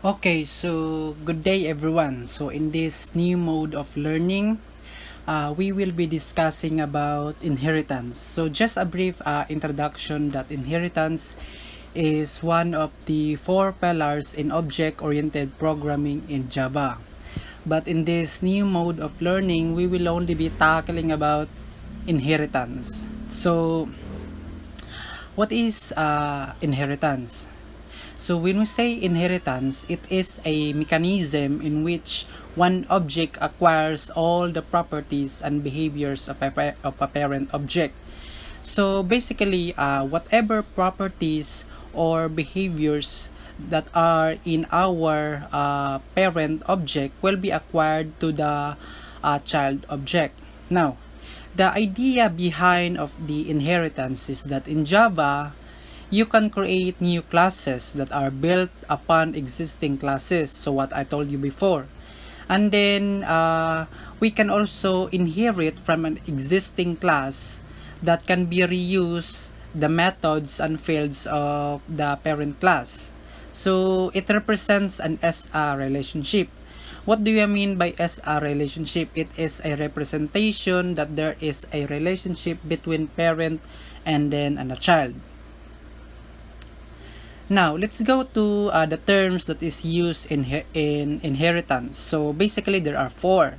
Okay, so good day everyone. So in this new mode of learning, we will be discussing about inheritance. So just a brief introduction that inheritance is one of the four pillars in object-oriented programming in Java. But in this new mode of learning, we will only be tackling about inheritance. So what is inheritance? So when we say inheritance, it is a mechanism in which one object acquires all the properties and behaviors of a parent object. So basically, whatever properties or behaviors that are in our parent object will be acquired to the child object. Now, the idea behind of the inheritance is that in Java, you can create new classes that are built upon existing classes. So what I told you before. And then we can also inherit from an existing class that can be reused the methods and fields of the parent class. So it represents an SR relationship. What do you mean by SR relationship? It is a representation that there is a relationship between parent and then a child. Now, let's go to the terms that is used in inheritance. So basically, there are four.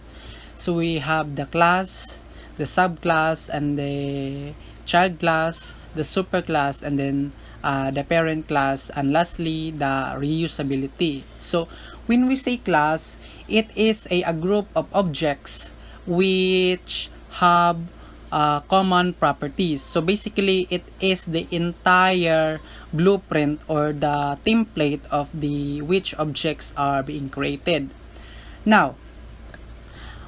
So we have the class, the subclass, and the child class, the superclass, and then the parent class, and lastly, the reusability. So when we say class, it is a group of objects which have common properties. So basically, it is the entire blueprint or the template of the which objects are being created. Now,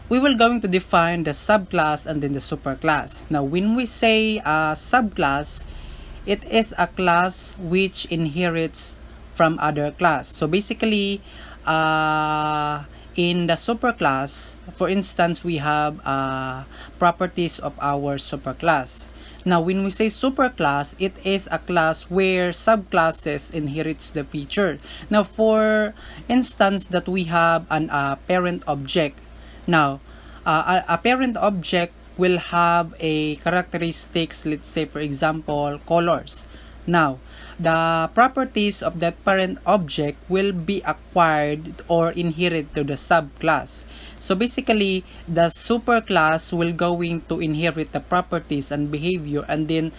we will going to define the subclass and then the superclass. Now, when we say subclass, it is a class which inherits from other class. So basically, in the superclass, for instance, we have properties of our superclass. Now, when we say superclass, it is a class where subclasses inherits the feature. Now, for instance, that we have an parent object. Now, a parent object will have a characteristics, let's say for example, colors. Now, the properties of that parent object will be acquired or inherit to the subclass. So basically, the superclass will going to inherit the properties and behavior and then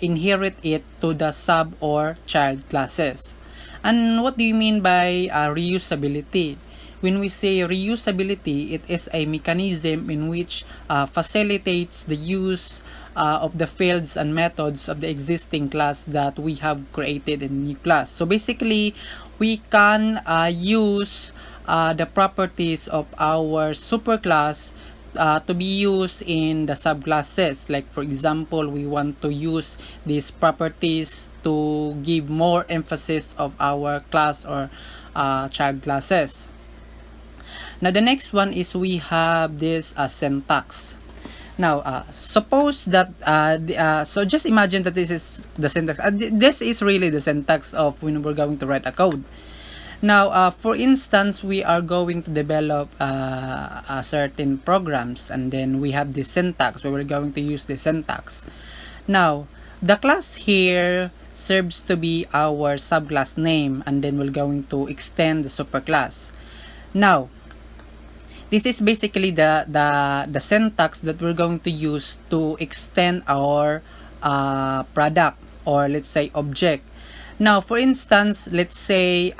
inherit it to the sub or child classes. And what do you mean by reusability? When we say reusability, it is a mechanism in which facilitates the use of the fields and methods of the existing class that we have created in a new class. So basically, we can use the properties of our superclass to be used in the subclasses. Like for example, we want to use these properties to give more emphasis of our class or child classes. Now, the next one is we have this syntax. Now, suppose that, so just imagine that this is the syntax. This is really the syntax of when we're going to write a code. Now, for instance, we are going to develop certain programs and then we have the syntax where we're going to use the syntax. Now, the class here serves to be our subclass name and then we're going to extend the superclass. Now, this is basically the syntax that we're going to use to extend our product or let's say object. Now, for instance, let's say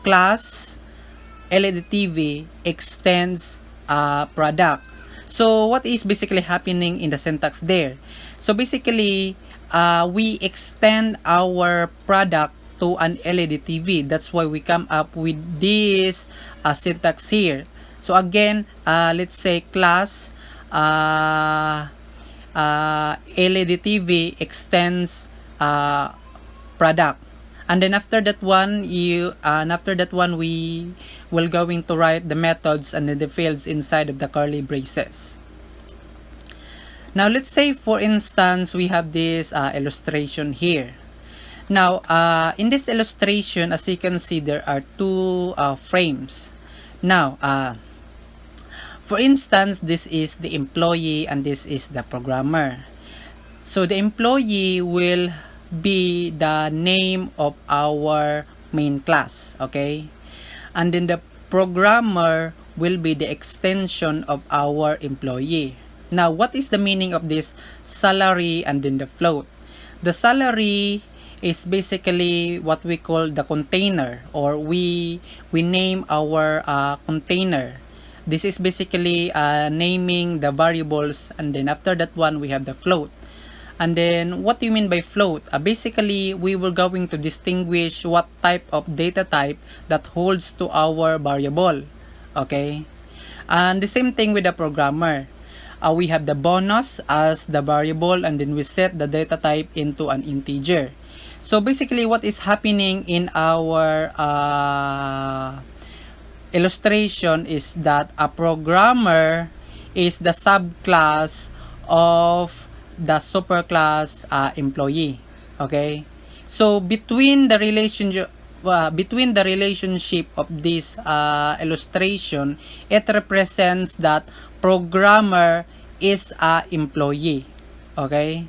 class LED TV extends product. So what is basically happening in the syntax there? So basically, we extend our product to an LED TV. That's why we come up with this syntax here. So again, let's say class LED TV extends product, and then after that one we will going to write the methods and the fields inside of the curly braces. Now let's say for instance we have this illustration here. Now, in this illustration, as you can see, there are two frames. Now, for instance, this is the employee and this is the programmer. So the employee will be the name of our main class, okay? And then the programmer will be the extension of our employee. Now, what is the meaning of this salary and then the float? The salary is basically what we call the container, or we name our container. This is basically naming the variables, and then after that one we have the float. And then what do you mean by float? Basically, we were going to distinguish what type of data type that holds to our variable. Okay? And the same thing with the programmer. We have the bonus as the variable, and then we set the data type into an integer. So basically, what is happening in our illustration is that a programmer is the subclass of the superclass employee. Okay, so between the relationship of this illustration, it represents that programmer is a employee. Okay,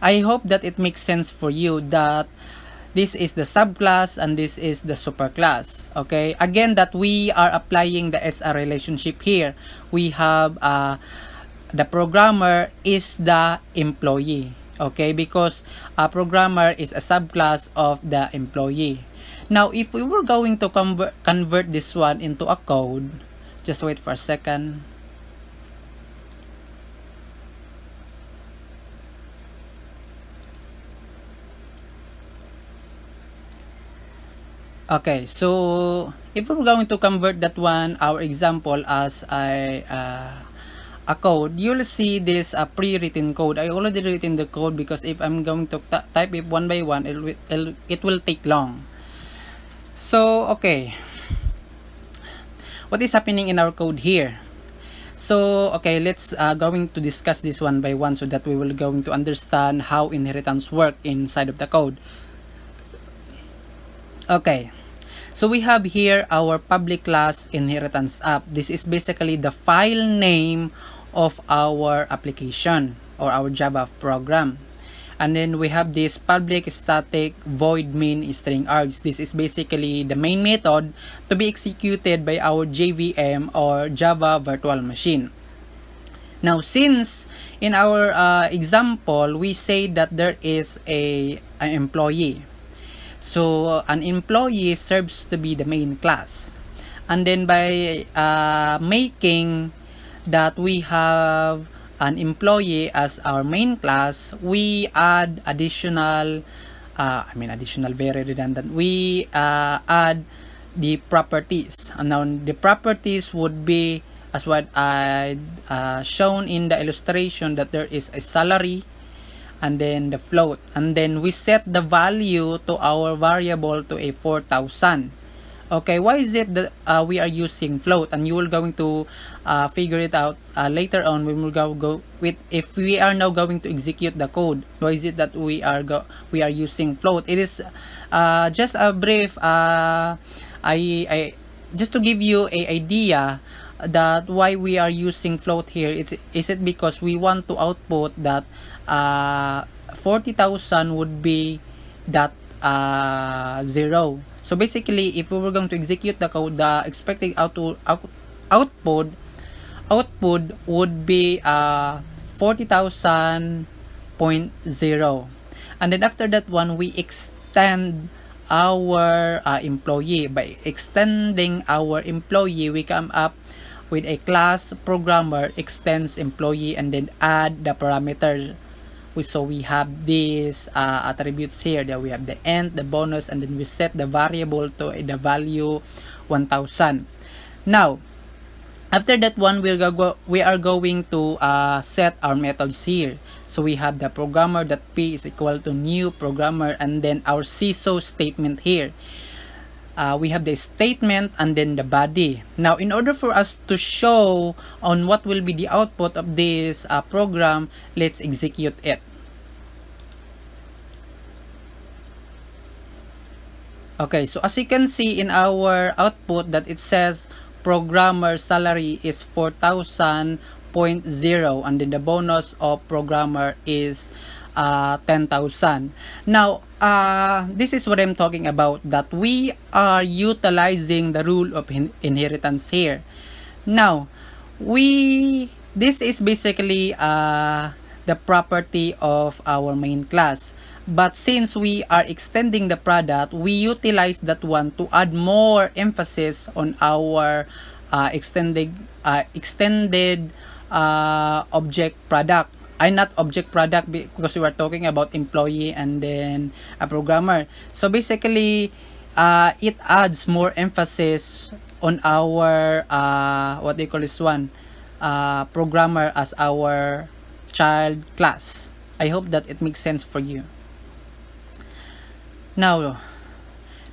I hope that it makes sense for you that this is the subclass and this is the superclass. Okay, again, that we are applying the SR relationship here. We have the programmer is the employee, okay, because a programmer is a subclass of the employee. Now, if we were going to convert this one into a code, just wait for a second. Okay, so if we're going to convert that one, our example, as a code, you'll see this pre-written code. I already written the code because if I'm going to type it one by one, it will take long. So, okay, what is happening in our code here? So, okay, let's going to discuss this one by one so that we will going to understand how inheritance work inside of the code. Okay, so we have here our public class inheritance app. This is basically the file name of our application or our Java program. And then we have this public static void main string args. This is basically the main method to be executed by our JVM or Java virtual machine. Now, since in our example, we say that there is an employee. So, an employee serves to be the main class. And then by making that we have an employee as our main class, we add additional, very redundant, we add the properties. And now the properties would be, as what I shown in the illustration, that there is a salary and then the float, and then we set the value to our variable to a 4,000. Okay, why is it that we are using float? And you will going to figure it out later on when we go with, if we are now going to execute the code. Why is it that we are using float? It is just a brief I just to give you a idea that why we are using float here. Is it because we want to output that 40,000 would be that 0. So basically, if we were going to execute the code, the expected output would be 40,000.0. And then after that one, we extend our employee. By extending our employee, we come up with a class programmer extends employee and then add the parameter. So we have these attributes here, that we have the end, the bonus, and then we set the variable to the value 1000. Now, after that one, we are going to set our methods here. So we have the programmer.p is equal to new programmer, and then our CISO statement here. We have the statement and then the body. Now, in order for us to show on what will be the output of this program, let's execute it. Okay, so as you can see in our output that it says programmer salary is 4,000.0 and then the bonus of programmer is 10,000. Now, this is what I'm talking about, that we are utilizing the rule of inheritance here. Now, this is basically the property of our main class. But since we are extending the product, we utilize that one to add more emphasis on our extended object product. Not object product, because we are talking about employee and then a programmer. So basically, it adds more emphasis on our what do you call this one, programmer as our child class. I hope that it makes sense for you. Now,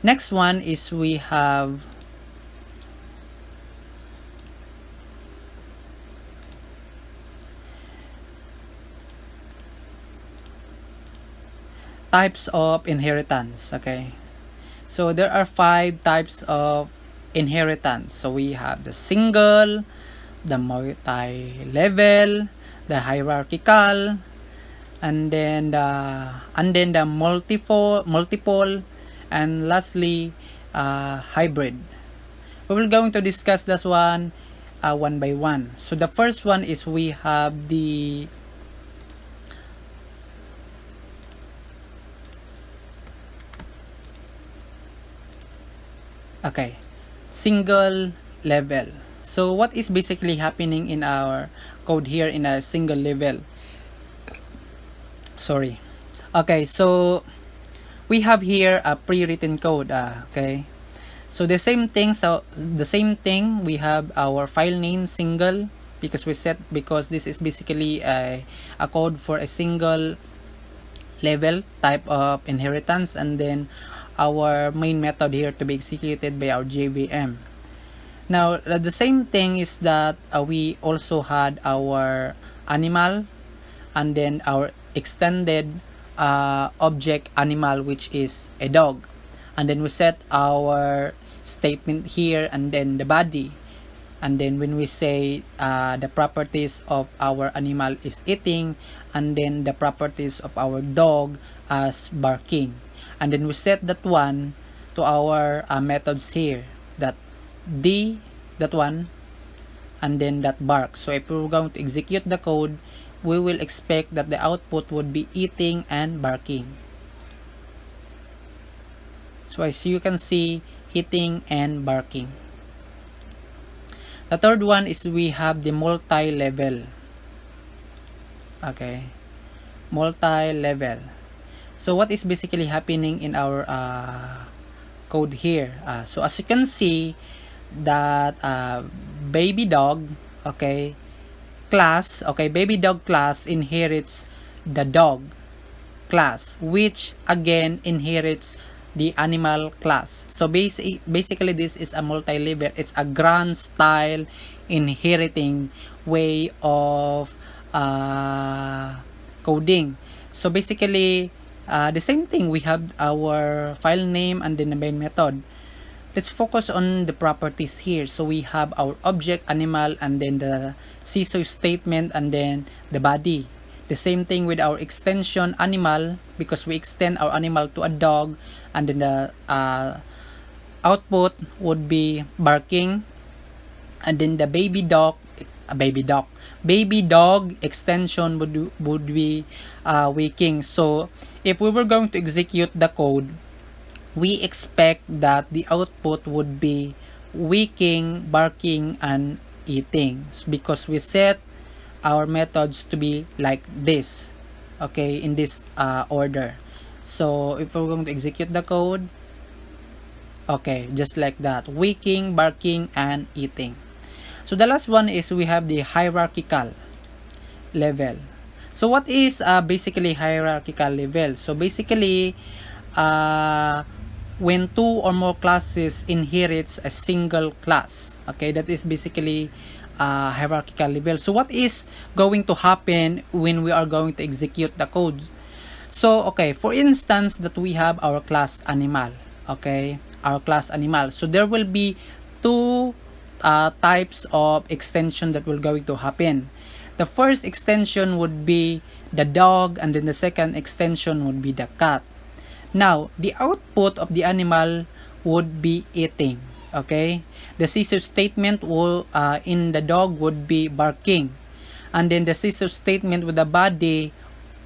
next one is we have types of inheritance. Okay, so there are 5 types of inheritance. So we have the single, the multi-level, the hierarchical, and then the multiple, and lastly hybrid. We will going to discuss this one one by one. So the first one is we have the single level. So what is basically happening in our code here in a single level? Sorry. Okay, so we have here a pre-written code. So the same thing. We have our file name single, because this is basically a code for a single level type of inheritance, and then our main method here to be executed by our JVM. Now the same thing is that we also had our animal, and then our extended object animal, which is a dog, and then we set our statement here, and then the body, and then when we say the properties of our animal is eating, and then the properties of our dog as barking, and then we set that one to our methods here, that one, and then that bark. So if we're going to execute the code, we will expect that the output would be eating and barking. So as you can see, eating and barking. The third one is we have the multi-level. Multi-level. So what is basically happening in our code here? So as you can see, that baby dog class, baby dog class inherits the dog class, which again inherits the animal class. So basically this is a multi-level. It's a grand style inheriting way of coding. So basically the same thing, we have our file name and then the main method. Let's focus on the properties here. So we have our object animal, and then the CSO statement, and then the body. The same thing with our extension animal, because we extend our animal to a dog, and then the output would be barking, and then the baby dog extension would be waking. So if we were going to execute the code, we expect that the output would be waking, barking, and eating, because we set our methods to be like this, in this order. So if we're going to execute the code, just like that, waking, barking, and eating. So the last one is we have the hierarchical level. So what is basically hierarchical level? So basically when 2 or more classes inherits a single class, that is basically hierarchical level. So what is going to happen when we are going to execute the code? So for instance, that we have our class animal. okay, our class animal. So there will be two types of extension that will going to happen. The first extension would be the dog, and then the second extension would be the cat. Now, the output of the animal would be eating. Okay, the cesar statement will in the dog would be barking, and then the cesar statement with the body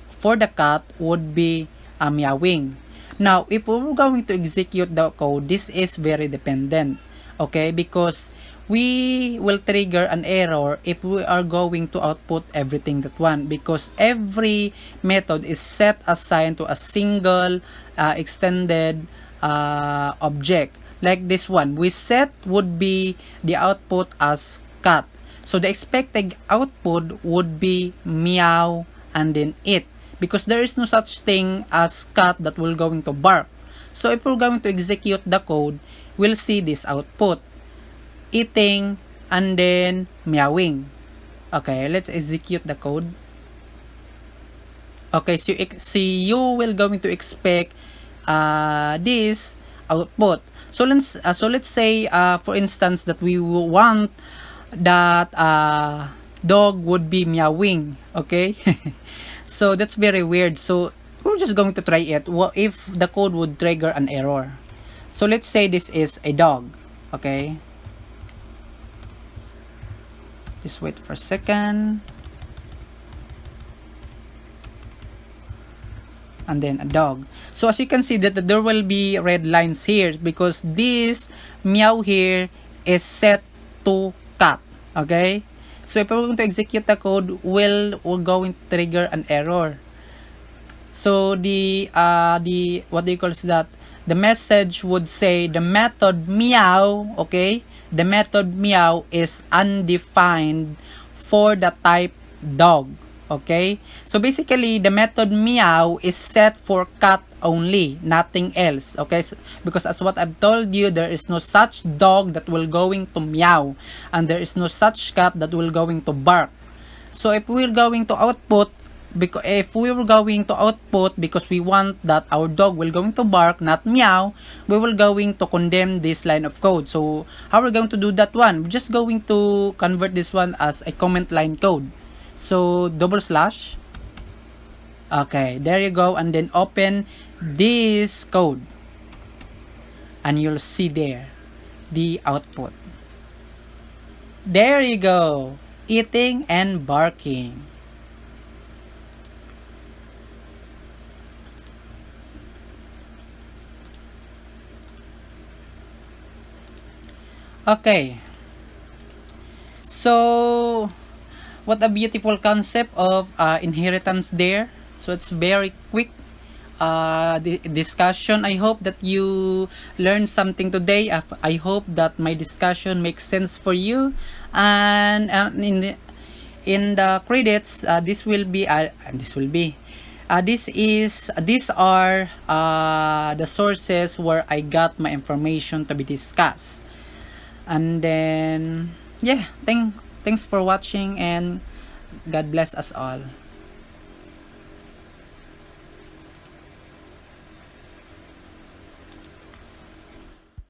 for the cat would be meowing. Now, if we're going to execute the code, this is very dependent, okay, because we will trigger an error if we are going to output everything that one, because every method is set assigned to a single extended object. Like this one, we set would be the output as cat. So the expected output would be meow and then eat, because there is no such thing as cat that will going to bark. So if we're going to execute the code, we'll see this output, eating and then meowing. Okay, let's execute the code. Okay, so you will going to expect this output. So let's say for instance that we want that dog would be meowing, okay? So that's very weird. So we're just going to try it. What if the code would trigger an error? So let's say this is a dog, okay? Just wait for a second. And then a dog. So as you can see that there will be red lines here because this meow here is set to cat. Okay? So if we're going to execute the code, we're going to trigger an error. So the what do you call that? The message would say the method meow, okay? The method meow is undefined for the type dog. Okay, so basically the method meow is set for cat only, nothing else. Okay, so, because as what I've told you, there is no such dog that will going to meow, and there is no such cat that will going to bark. So if we're going to output, because if we were going to output because we want that our dog will going to bark, not meow, we will going to condemn this line of code. So how we're going to do that one? We're just going to convert this one as a comment line code. So double slash, okay, there you go, and then open this code and you'll see there the output. There you go, eating and barking. Okay, so what a beautiful concept of inheritance there. So it's very quick discussion. I hope that you learned something today. I hope that my discussion makes sense for you. And in the credits, these are the sources where I got my information to be discussed. And then yeah, thanks for watching, and God bless us all.